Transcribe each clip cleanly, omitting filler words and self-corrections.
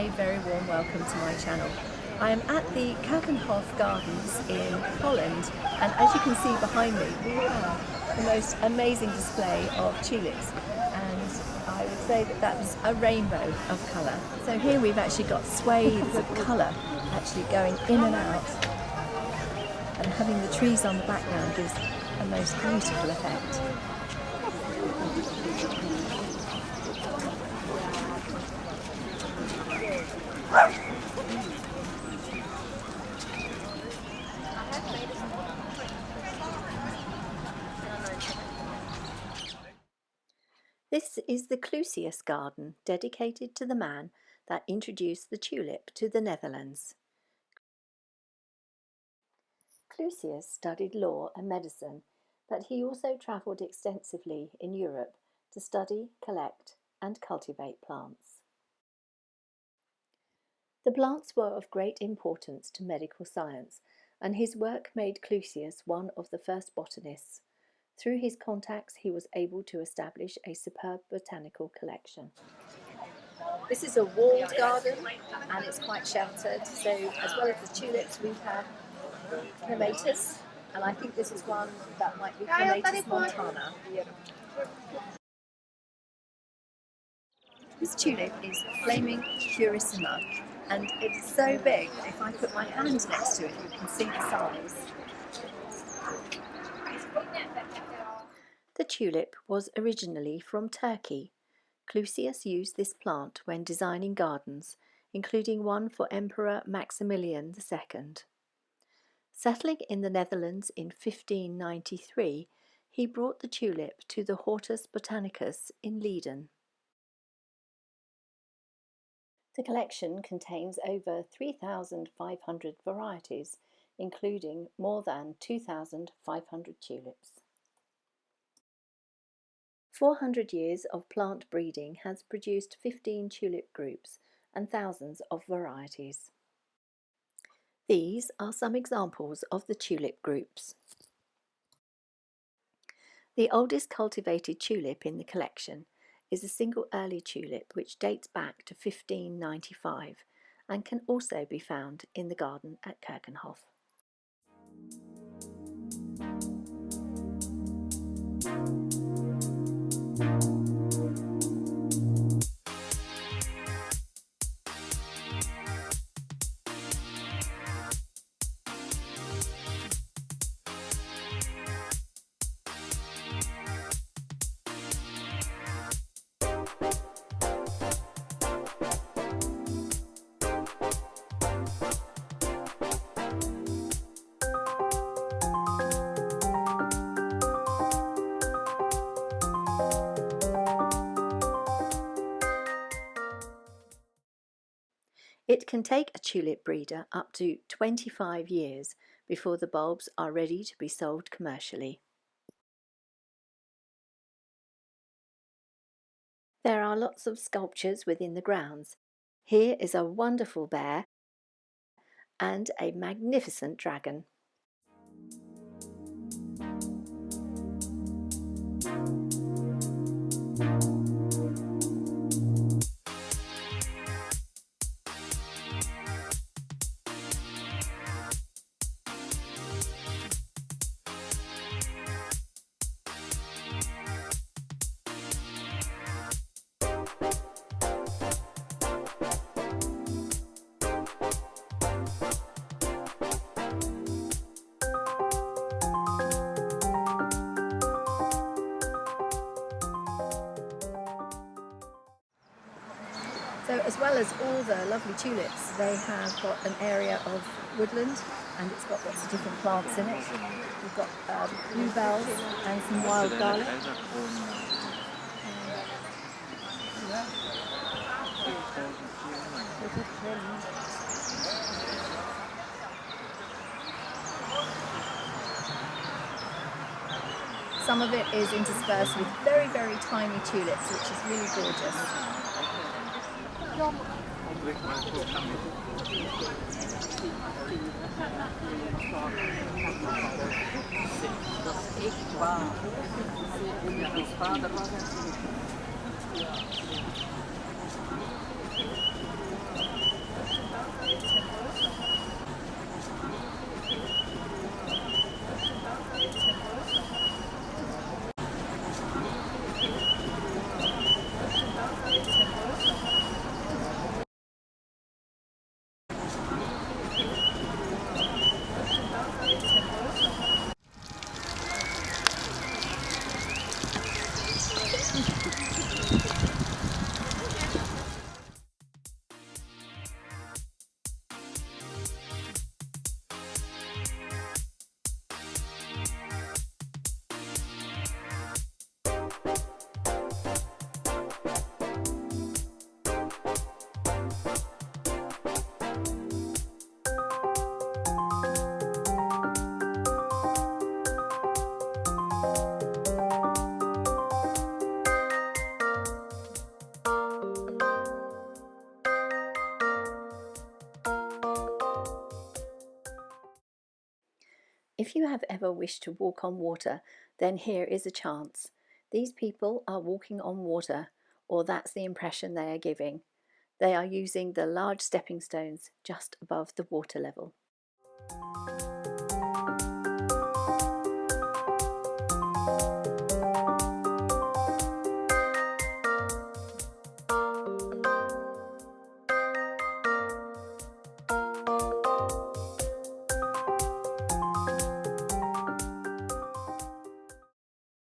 a very warm welcome to my channel. I am at the Keukenhof Gardens in Holland, and as you can see behind me we have the most amazing display of tulips, and I would say that that's a rainbow of colour. So here we've actually got swathes of colour actually going in and out, and having the trees on the background gives a most beautiful effect. This is the Clusius garden, dedicated to the man that introduced the tulip to the Netherlands. Clusius studied law and medicine, but he also travelled extensively in Europe to study, collect and cultivate plants. The plants were of great importance to medical science, and his work made Clusius one of the first botanists. Through his contacts, he was able to establish a superb botanical collection. This is a walled garden and it's quite sheltered, so as well as the tulips we have clematis, and I think this is one that might be Clematis montana. This tulip is Flaming Purissima, and it's so big that if I put my hand next to it you can see the size. The tulip was originally from Turkey. Clusius used this plant when designing gardens, including one for Emperor Maximilian II. Settling in the Netherlands in 1593, he brought the tulip to the Hortus Botanicus in Leiden. The collection contains over 3,500 varieties, including more than 2,500 tulips. 400 years of plant breeding has produced 15 tulip groups and thousands of varieties. These are some examples of the tulip groups. The oldest cultivated tulip in the collection is a single early tulip which dates back to 1595 and can also be found in the garden at Keukenhof. It can take a tulip breeder up to 25 years before the bulbs are ready to be sold commercially. There are lots of sculptures within the grounds. Here is a wonderful bear and a magnificent dragon. So as well as all the lovely tulips, they have got an area of woodland, and it's got lots of different plants in it. We've got bluebells and some wild garlic. Some of it is interspersed with very, very tiny tulips, which is really gorgeous. If you have ever wished to walk on water, then here is a chance. These people are walking on water, or that's the impression they are giving. They are using the large stepping stones just above the water level.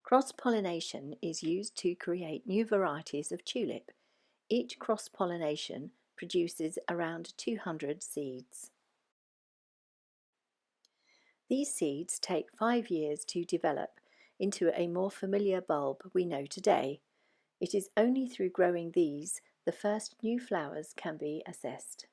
Cross-pollination is used to create new varieties of tulip. Each cross-pollination produces around 200 seeds. These seeds take 5 years to develop into a more familiar bulb we know today. It is only through growing these the first new flowers can be assessed.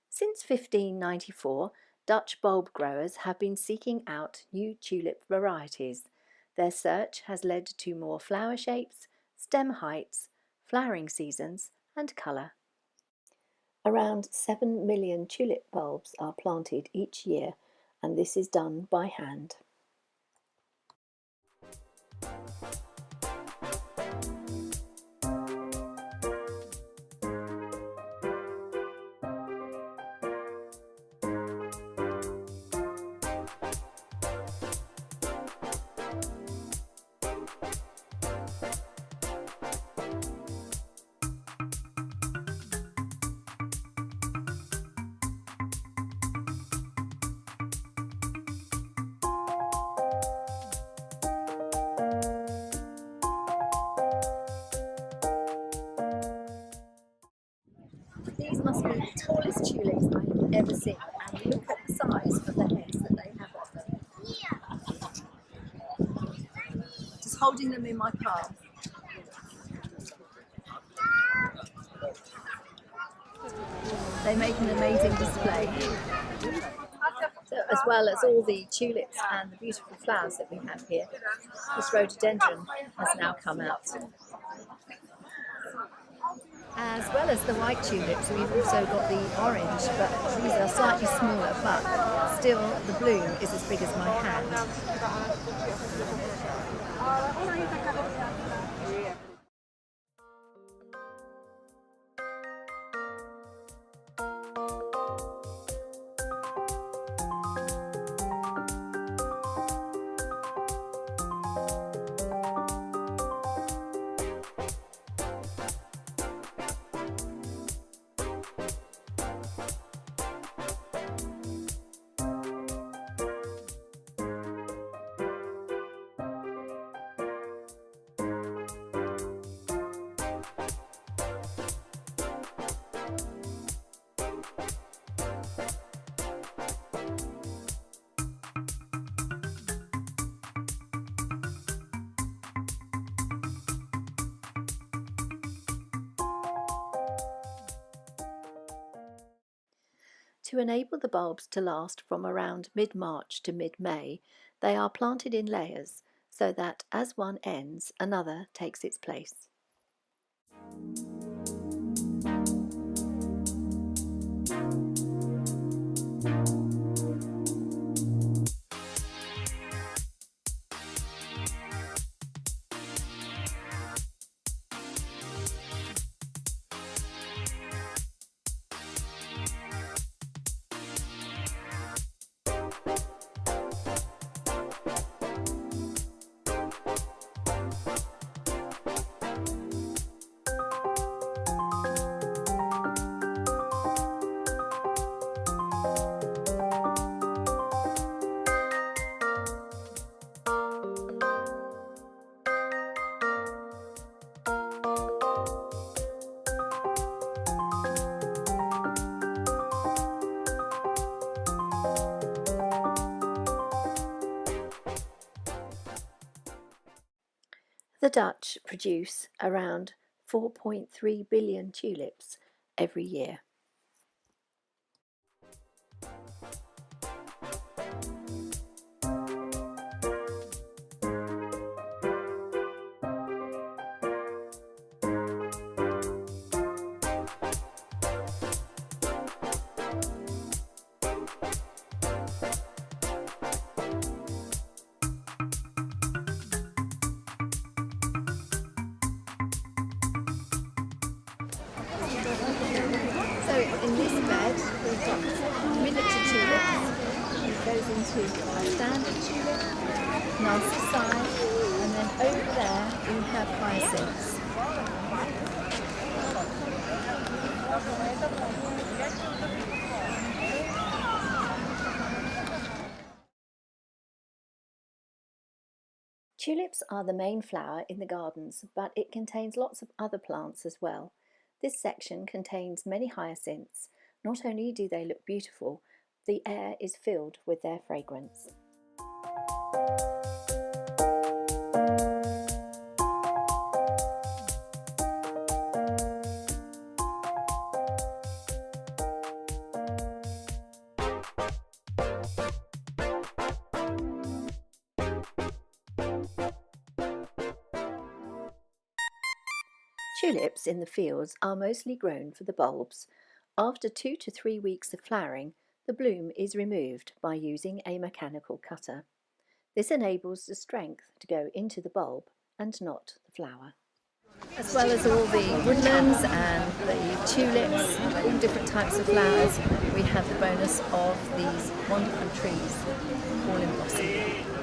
Since 1594, Dutch bulb growers have been seeking out new tulip varieties. Their search has led to more flower shapes, stem heights, flowering seasons and colour. Around 7 million tulip bulbs are planted each year, and this is done by hand. These must be the tallest tulips I've ever seen, and look at the size of the heads that they have on them. Just holding them in my palm. They make an amazing display. So, as well as all the tulips and the beautiful flowers that we have here, this rhododendron has now come out. As well as the white tulips, we've also got the orange, but these are slightly smaller, but still the bloom is as big as my hand. To enable the bulbs to last from around mid-March to mid-May, they are planted in layers so that as one ends, another takes its place. The Dutch produce around 4.3 billion tulips every year. in this bed we've got miniature tulips. It goes into our standard tulip, narcissi, and then over there we have hyacinths. Tulips are the main flower in the gardens, but it contains lots of other plants as well. This section contains many hyacinths. Not only do they look beautiful, the air is filled with their fragrance. Tulips in the fields are mostly grown for the bulbs. After 2 to 3 weeks of flowering, the bloom is removed by using a mechanical cutter. This enables the strength to go into the bulb and not the flower. As well as all the woodlands and the tulips, all different types of flowers, we have the bonus of these wonderful trees all in blossom.